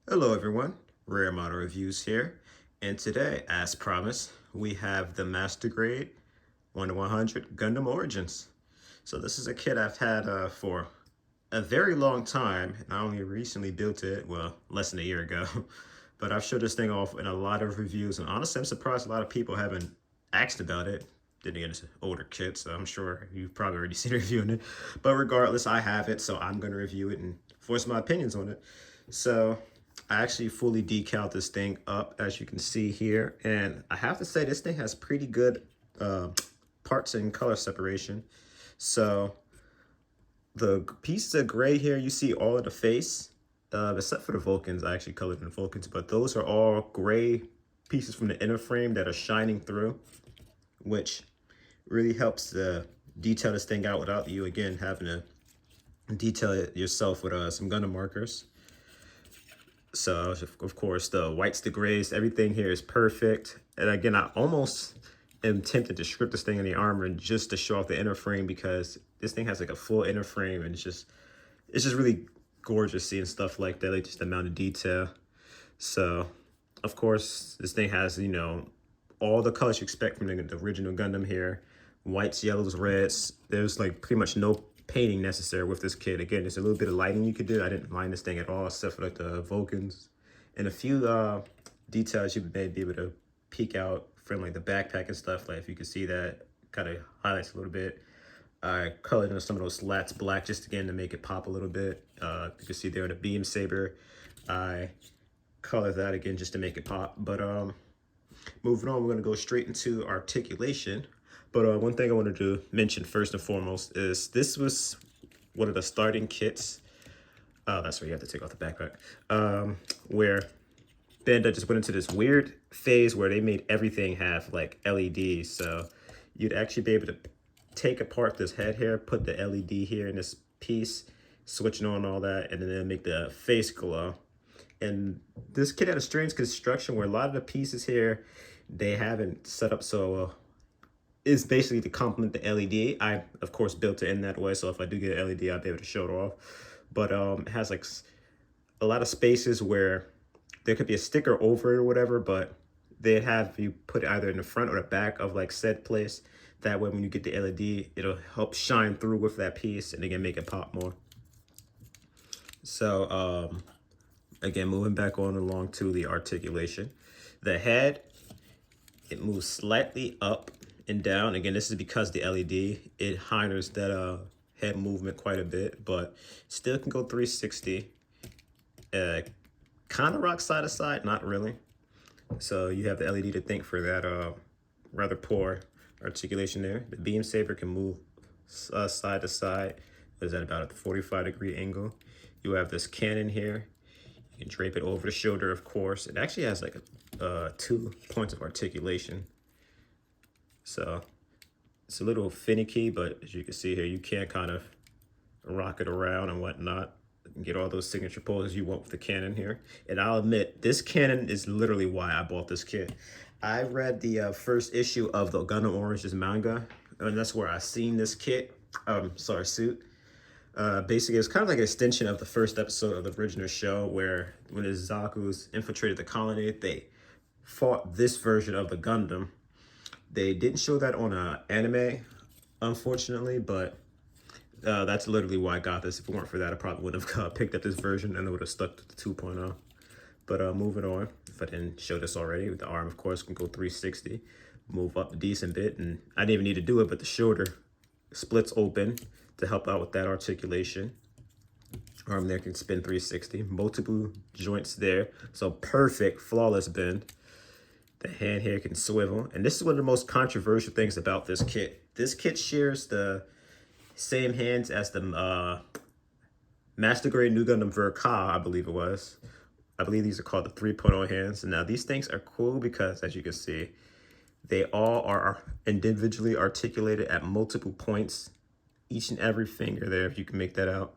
Hello everyone, Rare Model Reviews here, and today, as promised, we have the Master Grade 1 to 100 Gundam Origins. So this is a kit I've had for a very long time, and I only recently built it, well, less than a year ago. But I've showed this thing off in a lot of reviews, and honestly, I'm surprised a lot of people haven't asked about it. Then again, it's an older kit, so I'm sure you've probably already seen a review on it. But regardless, I have it, so I'm going to review it and voice my opinions on it. So I actually fully decaled this thing up, as you can see here. And I have to say, this thing has pretty good parts and color separation. So the pieces of gray here, you see all of the face, except for the Vulcans. I actually colored in the Vulcans, but those are all gray pieces from the inner frame that are shining through, which really helps to detail this thing out without you, again, having to detail it yourself with some Gundam markers. So, of course, the whites, the grays, everything here is perfect. And again, I almost am tempted to strip this thing in the armor just to show off the inner frame, because this thing has like a full inner frame, and it's just really gorgeous seeing stuff like that, like just the amount of detail. So, of course, this thing has, all the colors you expect from the original Gundam here. Whites, yellows, reds. There's like pretty much no painting necessary with this kit. Again, there's a little bit of lighting you could do. I didn't mind this thing at all, except for like the Vulcans and a few details you may be able to peek out from like the backpack and stuff. Like if you can see that, kind of highlights a little bit. I colored in some of those slats black just again to make it pop a little bit. You can see there in the beam saber, I colored that again just to make it pop. But moving on, we're gonna go straight into articulation. But one thing I wanted to mention first and foremost is this was one of the starting kits. That's where you have to take off the backpack. Where Bandai just went into this weird phase where they made everything have like LEDs. So you'd actually be able to take apart this head here, put the LED here in this piece, switching on all that, and then make the face glow. And this kit had a strange construction where a lot of the pieces here, they haven't set up so is basically to complement the LED. I, of course, built it in that way, so if I do get an LED, I'll be able to show it off. But it has like a lot of spaces where there could be a sticker over it or whatever, but they have you put it either in the front or the back of like said place. That way when you get the LED, it'll help shine through with that piece and again make it pop more. So again, moving back on along to the articulation. The head, it moves slightly up and down. Again, this is because the LED, it hinders that head movement quite a bit, but still can go 360. Kind of rock side to side, not really. So you have the LED to thank for that rather poor articulation there. The beam saber can move side to side. Is at about a 45-degree angle. You have this cannon here. You can drape it over the shoulder, of course. It actually has like 2 points of articulation. So it's a little finicky, but as you can see here, you can kind of rock it around and whatnot and get all those signature poses you want with the cannon here. And I'll admit, this cannon is literally why I bought this kit. I read the first issue of the Gundam Origins manga, and that's where I seen this kit, suit. Basically, it's kind of like an extension of the first episode of the original show where when the Zaku's infiltrated the colony, they fought this version of the Gundam. They didn't show that on an anime, unfortunately, but that's literally why I got this. If it weren't for that, I probably would have picked up this version and it would have stuck to the 2.0. But moving on, if I didn't show this already, the arm, of course, can go 360, move up a decent bit, and I didn't even need to do it, but the shoulder splits open to help out with that articulation. Arm there can spin 360, multiple joints there, so perfect, flawless bend. The hand here can swivel. And this is one of the most controversial things about this kit. This kit shares the same hands as the Master Grade New Gundam Ver-Ka, I believe it was. I believe these are called the 3.0 hands. And now these things are cool because, as you can see, they all are individually articulated at multiple points. Each and every finger there, if you can make that out.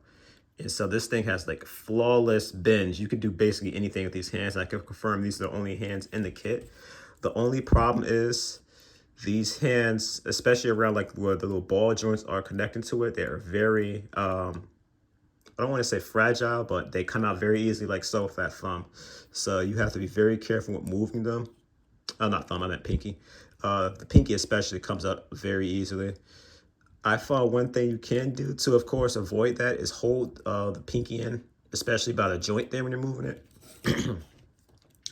And so this thing has like flawless bends. You could do basically anything with these hands. I can confirm these are the only hands in the kit. The only problem is these hands, especially around like where the little ball joints are connected to it, they're very I don't want to say fragile, but they come out very easily like so with that thumb. So you have to be very careful with moving them. Oh, not thumb, I meant pinky. The pinky especially comes out very easily. I found one thing you can do to, of course, avoid that is hold the pinky in, especially by the joint there when you're moving it.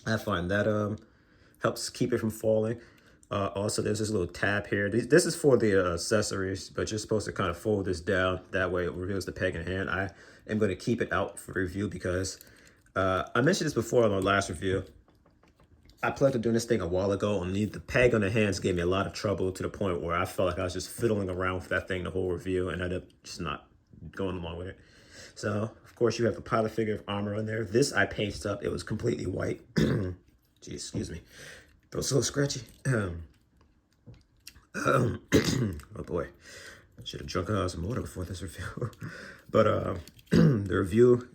I find that helps keep it from falling. Also, there's this little tab here. This is for the accessories, but you're supposed to kind of fold this down. That way it reveals the peg in hand. I am going to keep it out for review because I mentioned this before on our last review. I planned on doing this thing a while ago, and the peg on the hands gave me a lot of trouble to the point where I felt like I was just fiddling around with that thing the whole review, and I ended up just not going along with it. So, of course, you have the pilot figure of armor on there. This I painted up. It was completely white. Gee, excuse me. Throat's a little scratchy. Oh boy. I should have drunk some water before this review. But the review.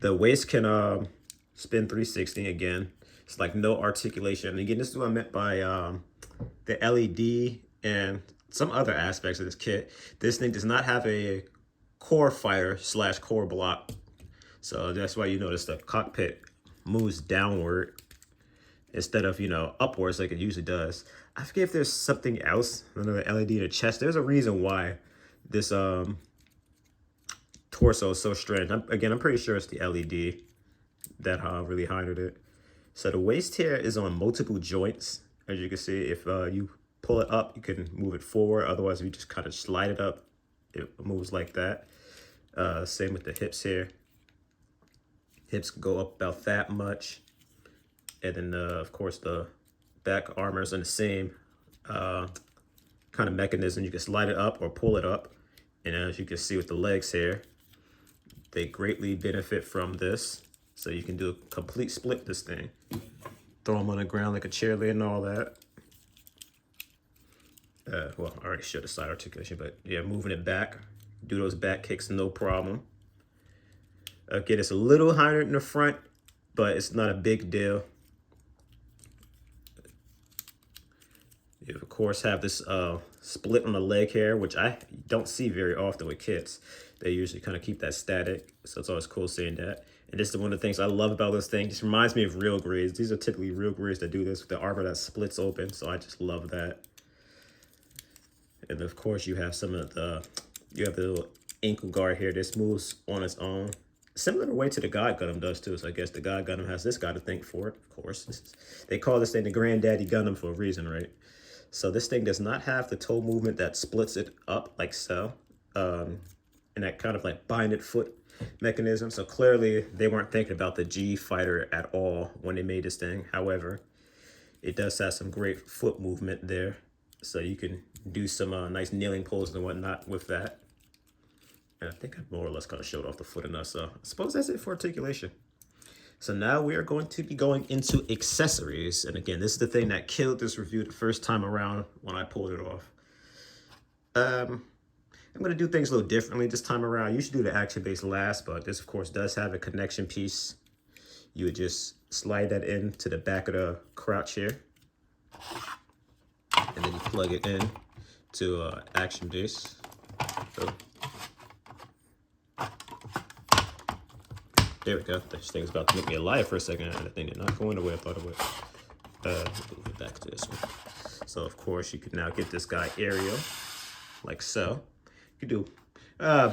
The waist can spin 360 again. It's like no articulation. And again, this is what I meant by the LED and some other aspects of this kit. This thing does not have a core fighter / core block. So that's why you notice the cockpit moves downward instead of, upwards like it usually does. I forget if there's something else, another LED in the chest. There's a reason why this torso is so strange. I'm pretty sure it's the LED that really hindered it. So the waist here is on multiple joints. As you can see, if you pull it up, you can move it forward. Otherwise, if you just kind of slide it up, it moves like that. Same with the hips here. Hips go up about that much. And then, of course, the back armor is in the same kind of mechanism. You can slide it up or pull it up. And as you can see with the legs here, they greatly benefit from this. So you can do a complete split this thing. Throw them on the ground like a cheerleader and all that. Well, I already showed the side articulation, but yeah, moving it back. Do those back kicks, no problem. Again, it's a little higher in the front, but it's not a big deal. You, of course, have this split on the leg here, which I don't see very often with kits. They usually kind of keep that static, so it's always cool seeing that. And this is one of the things I love about this thing. It just reminds me of real grades. These are typically real grades that do this with the armor that splits open, so I just love that. And of course, you have some of the, you have the little ankle guard here. This moves on its own. Similar the way to the God Gundam does too. So I guess the God Gundam has this guy to thank for it, of course. They call this thing the Granddaddy Gundam for a reason, right? So this thing does not have the toe movement that splits it up like so. And that kind of like binded foot mechanism. So clearly they weren't thinking about the G fighter at all when they made this thing. However, it does have some great foot movement there. So you can do some nice kneeling poses and whatnot with that. And I think I more or less kind of showed off the foot enough. So I suppose that's it for articulation. So now we are going to be going into accessories. And again, this is the thing that killed this review the first time around when I pulled it off. I'm going to do things a little differently this time around. I usually do the action base last, but this, of course, does have a connection piece. You would just slide that into the back of the crouch here. And then you plug it in to action base. So, there we go. This thing's about to make me a liar for a second. And the thing did not go in the way I thought it would. Move it back to this one. So, of course, you can now get this guy aerial, like so. You can do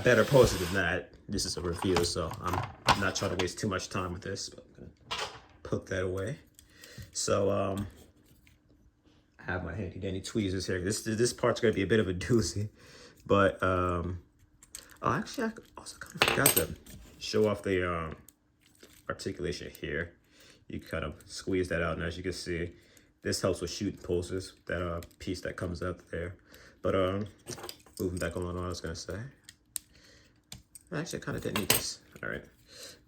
better poses than that. This is a review, so I'm not trying to waste too much time with this. But I'm gonna put that away. So, I have my handy dandy tweezers here. This part's gonna be a bit of a doozy, but oh, actually, I also kind of forgot to show off the articulation here. You kind of squeeze that out, and as you can see, this helps with shooting poses. That piece that comes up there. But moving back on, I was gonna say. Actually, I kind of didn't need this. All right,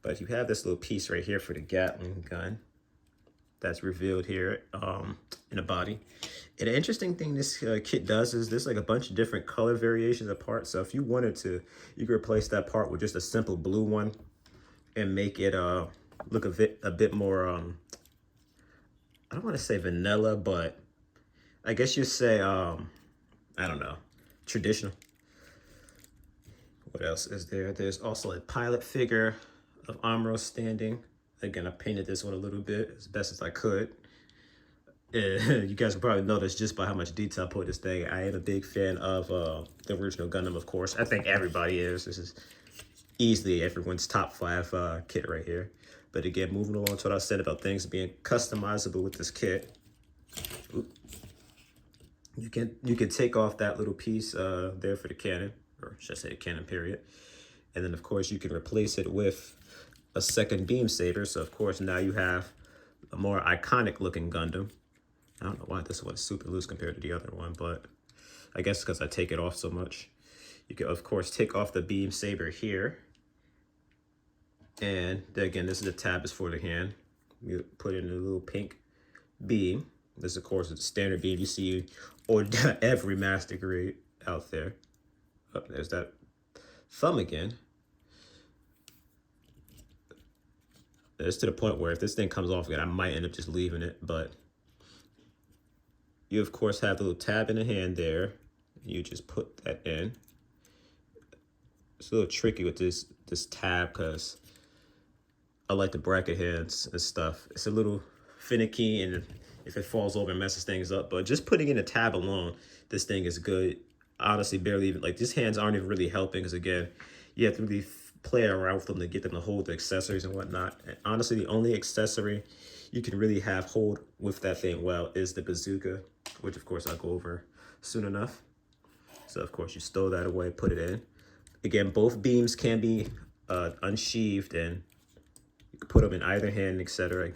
but you have this little piece right here for the Gatling gun. That's revealed here in the body. And the interesting thing this kit does is there's like a bunch of different color variations of parts. So if you wanted to, you could replace that part with just a simple blue one and make it look a bit more, I don't want to say vanilla, but I guess you say, I don't know, traditional. What else is there? There's also a pilot figure of Amuro standing. Again, I painted this one a little bit as best as I could. You guys can probably notice just by how much detail I put this thing. I am a big fan of the original Gundam, of course. I think everybody is. This is easily everyone's top 5 kit right here. But again, moving along to what I said about things being customizable with this kit. Oop. You can take off that little piece there for the cannon, or should I say the cannon period. And then of course you can replace it with a second beam saber. So of course now you have a more iconic looking Gundam. I don't know why this one's super loose compared to the other one, but I guess because I take it off so much. You can of course take off the beam saber here. And again, this is the tab is for the hand. You put in a little pink beam. This, of course, is the standard beam you see on every master grade out there. Oh, there's that thumb again. It's to the point where if this thing comes off again, I might end up just leaving it. But you, of course, have the little tab in the hand there. You just put that in. It's a little tricky with this tab because I like the bracket hands and stuff. It's a little finicky, and if it falls over, it messes things up. But just putting in a tab alone, this thing is good. Honestly, barely even, like, these hands aren't even really helping because, again, you have to really play around with them to get them to hold the accessories and whatnot. And honestly, the only accessory you can really have hold with that thing well is the bazooka, which, of course, I'll go over soon enough. So, of course, you stow that away, put it in. Again, both beams can be unsheathed, and you can put them in either hand, etc.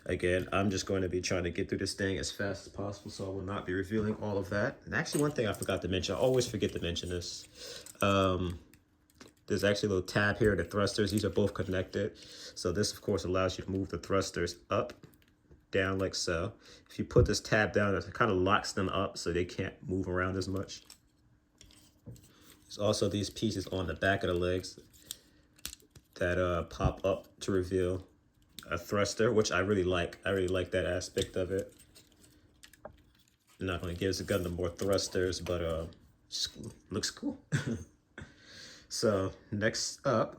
Again, I'm just going to be trying to get through this thing as fast as possible, so I will not be revealing all of that. And actually, one thing I forgot to mention, I always forget to mention this. There's actually a little tab here, the thrusters. These are both connected. So this, of course, allows you to move the thrusters up, down like so. If you put this tab down, it kind of locks them up so they can't move around as much. There's also these pieces on the back of the legs that pop up to reveal a thruster, which I really like. I really like that aspect of it. Not going to give the Gundam more thrusters, but looks cool. So next up,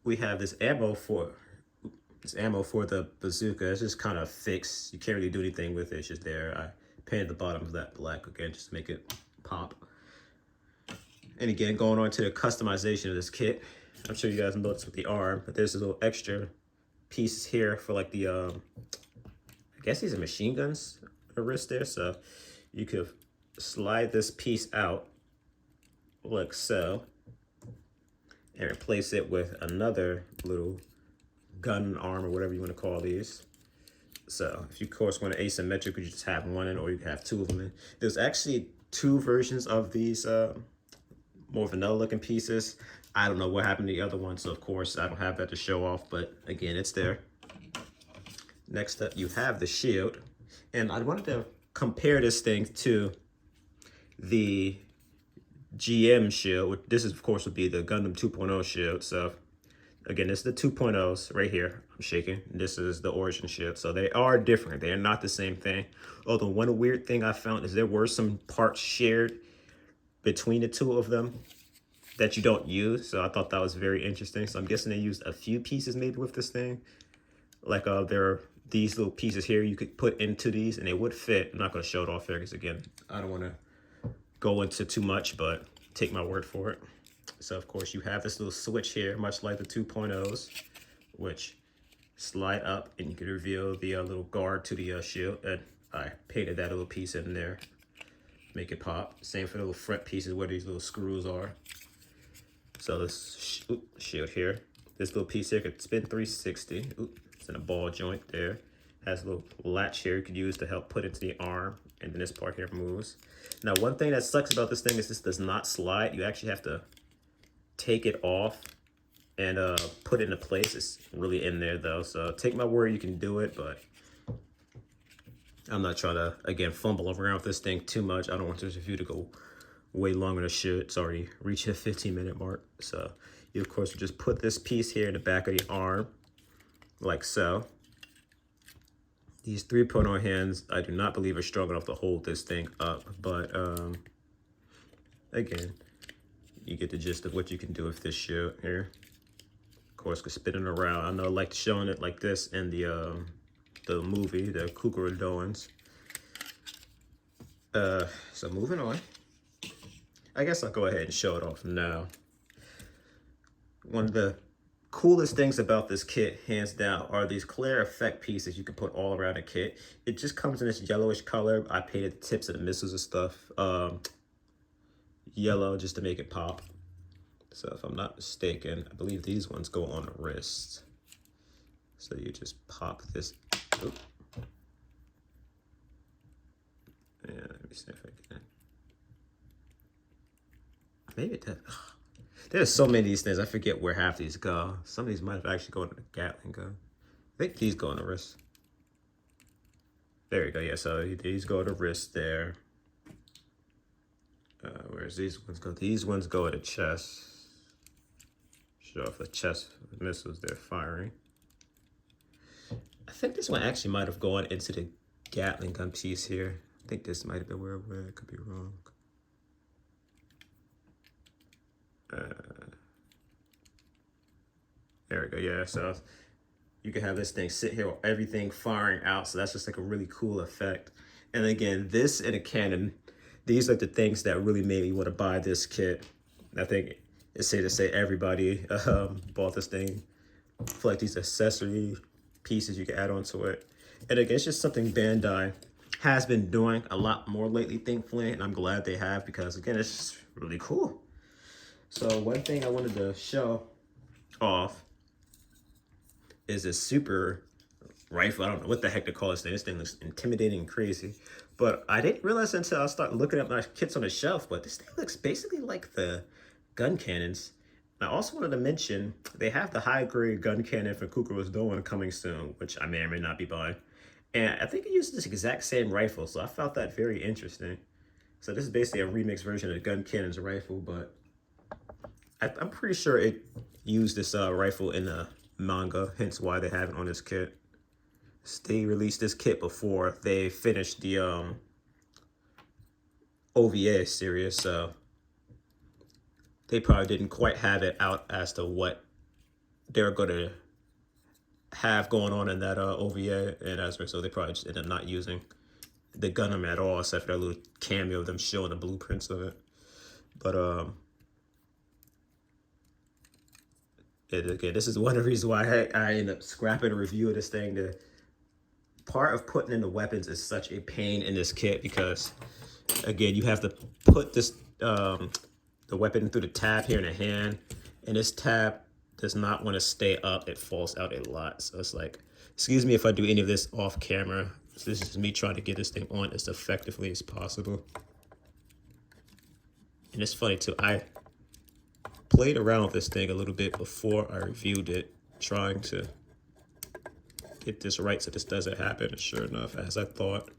we have this ammo for the bazooka. It's just kind of fixed. You can't really do anything with it. It's just there. I painted the bottom of that black again just to make it pop. And again, going on to the customization of this kit, I'm sure you guys noticed with the arm, but there's a little extra pieces here for like the I guess these are machine guns on the wrist there. So you could slide this piece out like so and replace it with another little gun arm or whatever you want to call these. So if you, of course, want to asymmetric, you just have one in, or you can have two of them in. There's actually 2 versions of these more vanilla looking pieces. I don't know what happened to the other one, so of course I don't have that to show off, but again, it's there. Next up, you have the shield, and I wanted to compare this thing to the GM shield. This is, of course, would be the Gundam 2.0 shield. So again, this is the 2.0s right here. I'm shaking. This is the origin shield. So they are different. They are not the same thing. Although one weird thing I found is there were some parts shared between the 2 of them that you don't use. So I thought that was very interesting. So I'm guessing they used a few pieces maybe with this thing. Like there are these little pieces here you could put into these and they would fit. I'm not going to show it off here because, again, I don't want to go into too much, but take my word for it. So of course you have this little switch here, much like the 2.0s, which slide up and you can reveal the little guard to the shield. And I painted that little piece in there, make it pop. Same for the little front pieces where these little screws are. So this shield here, this little piece here could spin 360. It's in a ball joint there. Has a little latch here you could use to help put into the arm, and then this part here moves. Now, one thing that sucks about this thing is this does not slide. You actually have to take it off and put it into place. It's really in there though, so take my word, you can do it, but I'm not trying to, again, fumble around with this thing too much. I don't want this review to go way longer than it should. It's already reaching the 15-minute mark. So you, of course, would just put this piece here in the back of the arm, like so. These 3.0 hands, I do not believe are strong enough to hold this thing up. But again, you get the gist of what you can do with this shit here. Of course, cause spinning around. I know I like showing it like this in the movie, the Kukuro Doans. So moving on. I guess I'll go ahead and show it off now. One of the coolest things about this kit, hands down, are these clear effect pieces you can put all around a kit. It just comes in this yellowish color. I painted the tips of the missiles and stuff yellow just to make it pop. So if I'm not mistaken, I believe these ones go on the wrist. So you just pop this. Oop. Yeah, let me see if I can. Maybe it does. There's so many of these things, I forget where half these go. Some of these might have actually gone to the Gatling gun. I think these go on the wrist. There you go, yeah, so these go to the wrist there. Whereas these ones go? These ones go at the chest. Show off the chest missiles they're firing. I think this one actually might have gone into the Gatling gun piece here. I think this might have been where it went. I could be wrong. There we go, yeah, so you can have this thing sit here with everything firing out, so that's just like a really cool effect. And again, this and a cannon, these are the things that really made me want to buy this kit. I think it's safe to say everybody bought this thing for like these accessory pieces you can add onto it. And again, it's just something Bandai has been doing a lot more lately, thankfully, and I'm glad they have, because again, it's just really cool. So one thing I wanted to show off is this super rifle. I don't know what the heck to call this thing. This thing looks intimidating and crazy. But I didn't realize until I started looking at my kits on the shelf, but this thing looks basically like the gun cannons. I also wanted to mention, they have the high-grade gun cannon for Kukuro's Doan coming soon, which I may or may not be buying. And I think it uses this exact same rifle, so I found that very interesting. So this is basically a remixed version of the gun cannon's rifle, but I'm pretty sure it used this rifle in the manga, hence why they have it on this kit. They released this kit before they finished the OVA series, so they probably didn't quite have it out as to what they're going to have going on in that OVA, and as a result, they probably just ended up not using the Gundam at all, except for that little cameo of them showing the blueprints of it. But again, this is one of the reasons why I ended up scrapping a review of this thing. The part of putting in the weapons is such a pain in this kit, because again, you have to put this the weapon through the tab here in the hand, and this tab does not want to stay up. It falls out a lot. So it's like, excuse me if I do any of this off camera. So this is me trying to get this thing on as effectively as possible. And it's funny too, I played around with this thing a little bit before I reviewed it, trying to get this right so this doesn't happen. And sure enough, as I thought,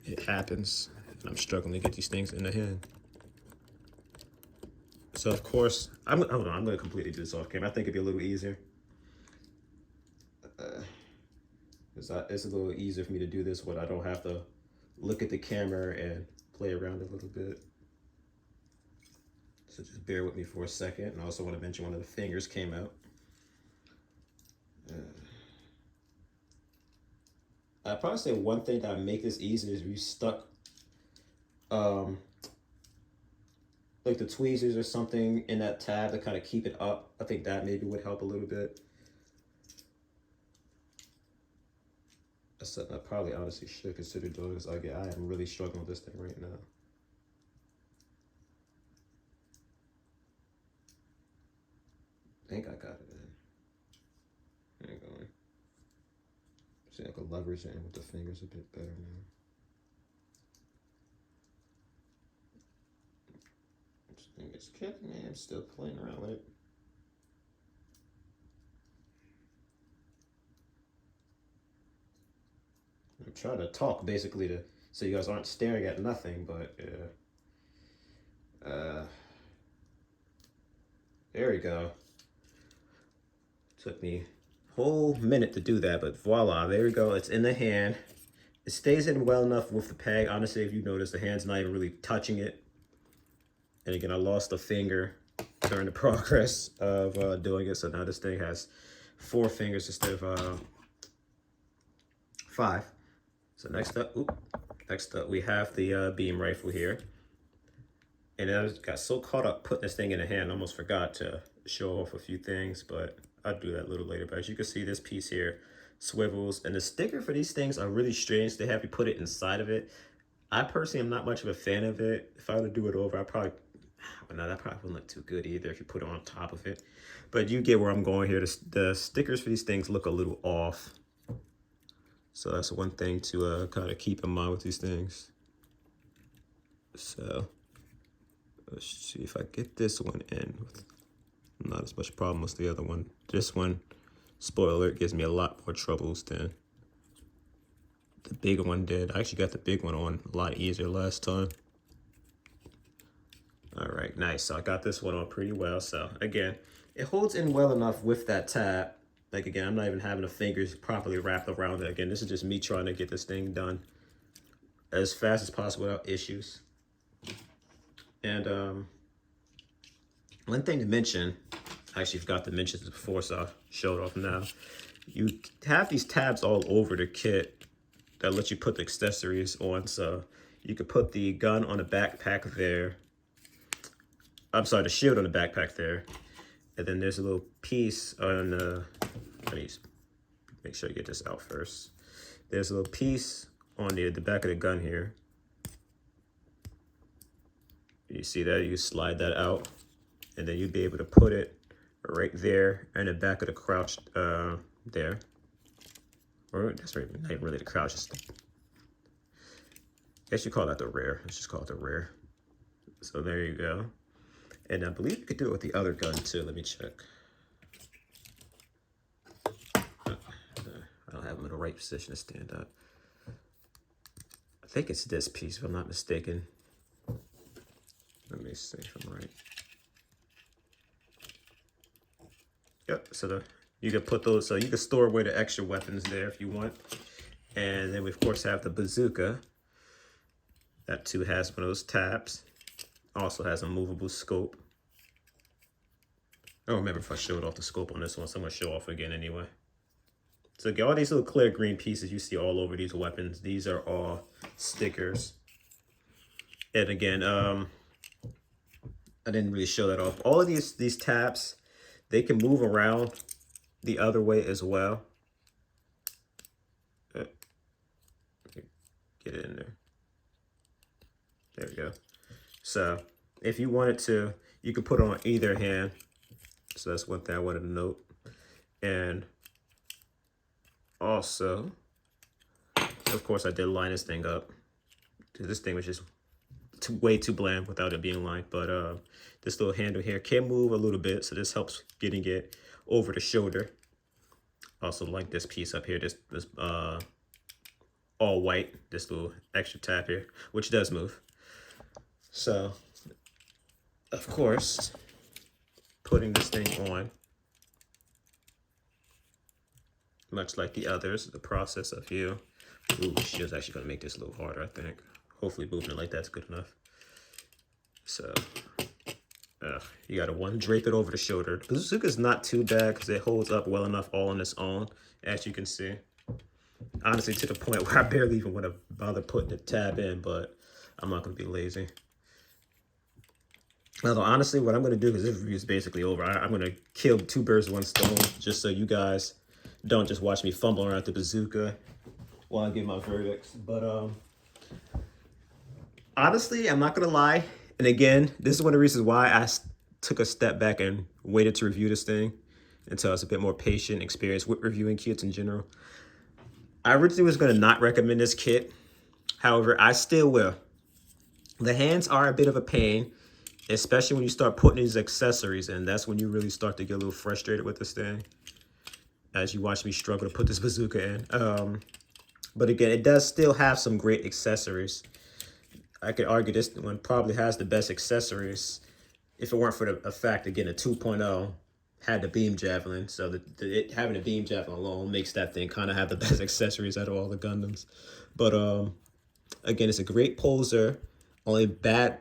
it happens. And I'm struggling to get these things in the hand. So of course, I'm going to completely do this off camera. I think it'd be a little easier. It's a little easier for me to do this when I don't have to look at the camera and play around a little bit. So just bear with me for a second. And I also want to mention one of the fingers came out. I'd probably say one thing that would make this easier is if you stuck like the tweezers or something in that tab to kind of keep it up. I think that maybe would help a little bit. That's something I probably honestly should consider doing, because again, I am really struggling with this thing right now. I think I got it in. There you go. See, I can leverage it in with the fingers a bit better now. This kit, man, I'm still playing around with it. I'm trying to talk basically to so you guys aren't staring at nothing, but there we go. Took me a whole minute to do that, but voila, there we go. It's in the hand. It stays in well enough with the peg. Honestly, if you notice, the hand's not even really touching it. And again, I lost a finger during the progress of doing it. So now this thing has 4 fingers instead of 5. So next up, we have the beam rifle here. And I got so caught up putting this thing in the hand, I almost forgot to show off a few things, but I'll do that a little later. But as you can see, this piece here swivels, and the sticker for these things are really strange. They have you put it inside of it. I personally am not much of a fan of it. If I were to do it over, I probably, well, no, that probably wouldn't look too good either if you put it on top of it. But you get where I'm going here. The stickers for these things look a little off. So that's one thing to kind of keep in mind with these things. So let's see if I get this one in with not as much problem as the other one. This one, spoiler alert, gives me a lot more troubles than the big one did. I actually got the big one on a lot easier last time. All right, nice. So I got this one on pretty well. So again, it holds in well enough with that tab. Like again, I'm not even having the fingers properly wrapped around it. Again, this is just me trying to get this thing done as fast as possible without issues. And one thing to mention, I actually forgot to mention this before, so I'll show it off now. You have these tabs all over the kit that let you put the accessories on. So you could put the gun on the backpack there. I'm sorry, the shield on the backpack there. And then there's a little piece on the, let me make sure I get this out first. There's a little piece on the back of the gun here. You see that? You slide that out, and then you'd be able to put it right there in the back of the crouch there. Or that's not even really the crouch. I guess you call that the rear. Let's just call it the rear. So there you go. And I believe you could do it with the other gun too. Let me check. I don't have them in the right position to stand up. I think it's this piece, if I'm not mistaken. Let me see if I'm right. Yep, so you can put those, so you can store away the extra weapons there if you want. And then we of course have the bazooka. That too has one of those tabs. Also has a movable scope. I don't remember if I showed off the scope on this one, so I'm gonna show off again anyway. So all these little clear green pieces you see all over these weapons, these are all stickers. And again, I didn't really show that off. All of these tabs, they can move around the other way as well. Get it in there. There we go. So if you wanted to, you could put it on either hand. So that's one thing I wanted to note. And also, of course, I did line this thing up. This thing was just way too bland without it being lined. But this little handle here can move a little bit, so this helps getting it over the shoulder. Also, like this piece up here, this all white, this little extra tab here, which does move. So, of course, putting this thing on, much like the others, the process of you. Ooh, shield's actually gonna make this a little harder, I think. Hopefully moving it like that's good enough. So, you gotta drape it over the shoulder. The bazooka's not too bad because it holds up well enough all on its own, as you can see. Honestly, to the point where I barely even want to bother putting the tab in, but I'm not gonna be lazy. Although honestly, what I'm gonna do, because this review is basically over, I'm gonna kill 2 birds with 1 stone, just so you guys don't just watch me fumble around the bazooka while I give my verdicts. But honestly, I'm not gonna lie. And again, this is one of the reasons why I took a step back and waited to review this thing until I was a bit more patient, experienced with reviewing kits in general. I originally was gonna not recommend this kit. However, I still will. The hands are a bit of a pain, especially when you start putting these accessories in. That's when you really start to get a little frustrated with this thing, as you watch me struggle to put this bazooka in. But again, it does still have some great accessories. I could argue this one probably has the best accessories if it weren't for the fact, again, a 2.0 had the beam javelin. So having a beam javelin alone makes that thing kind of have the best accessories out of all the Gundams. But again, it's a great poser. Only bad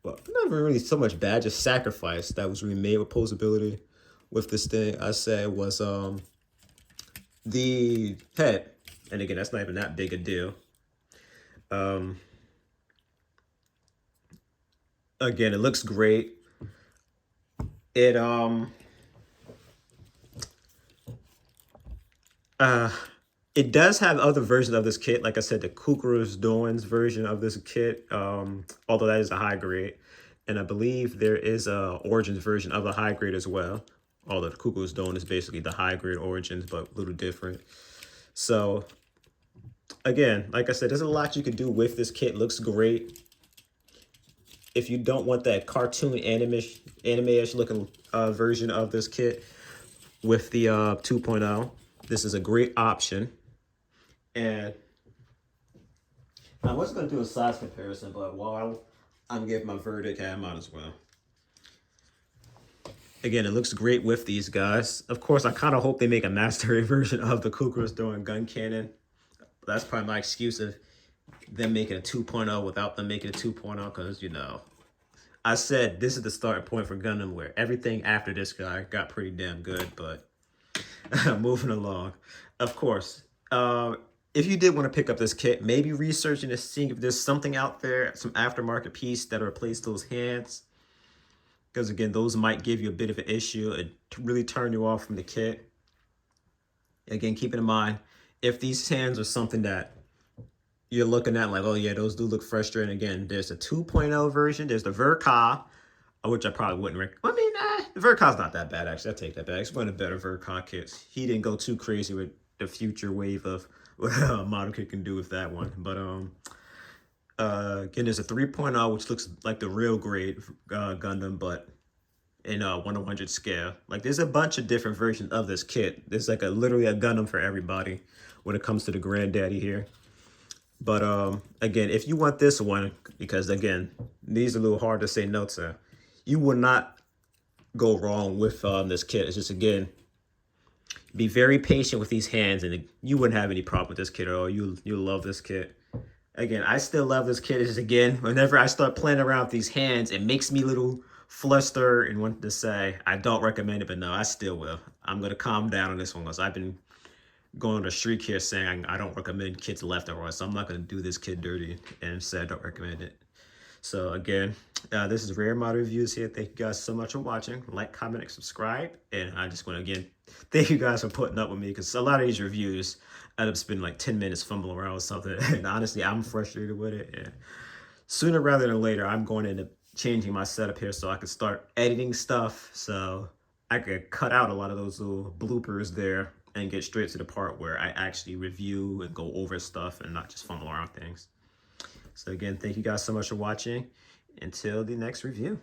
well, not even really so much bad, just sacrifice that was really made with posability with this thing, I say, was the head. And again, that's not even that big a deal. Um, Again, it looks great. It uh it does have other versions of this kit. Like I said, the Kukurus Doan's version of this kit, although that is a high grade. And I believe there is a Origins version of the high grade as well. Although the Kukurus Doan is basically the high grade Origins, but a little different. So again, like I said, there's a lot you can do with this kit. Looks great. If you don't want that cartoon anime-ish looking version of this kit with the 2.0, this is a great option. And I was going to do a size comparison, but while I'm giving my verdict, I might as well. Again, it looks great with these guys. Of course, I kind of hope they make a master version of the Kukurus Doan gun cannon. That's probably my excuse of them making a 2.0 without them making a 2.0, because, you know, I said this is the starting point for Gundam, where everything after this guy got pretty damn good. But moving along, of course, if you did want to pick up this kit, maybe researching to see if there's something out there, some aftermarket piece that'll replace those hands. Because again, those might give you a bit of an issue and really turn you off from the kit. Again, keeping in mind, if these hands are something that you're looking at like, oh yeah, those do look frustrating. Again, there's a 2.0 version. There's the Verka, which I probably wouldn't recommend. I mean, the Verka's not that bad, actually. I take that back. It's one of the better Verka kits. He didn't go too crazy with the future wave of what a model kit can do with that one. But again, there's a 3.0, which looks like the real grade Gundam, but in 1/100 scale. Like, there's a bunch of different versions of this kit. There's like literally a Gundam for everybody when it comes to the granddaddy here. But again, if you want this one, because again, these are a little hard to say no to, you will not go wrong with this kit. It's just, again, be very patient with these hands, and you wouldn't have any problem with this kit at all. You'll love this kit. Again, I still love this kit. It's just, again, whenever I start playing around with these hands, it makes me a little flustered and want to say I don't recommend it, but no, I still will. I'm going to calm down on this one, because I've been going on a streak here saying I don't recommend kits left or right, so I'm not going to do this kit dirty and say I don't recommend it. So again, this is Rare Model Reviews here. Thank you guys so much for watching. Like, comment, and subscribe. And I just want to, again, thank you guys for putting up with me, because a lot of these reviews end up spending like 10 minutes fumbling around with something. And honestly, I'm frustrated with it. And sooner rather than later, I'm going to end up changing my setup here so I can start editing stuff. So I could cut out a lot of those little bloopers there and get straight to the part where I actually review and go over stuff and not just fumble around things. So again, thank you guys so much for watching. Until the next review.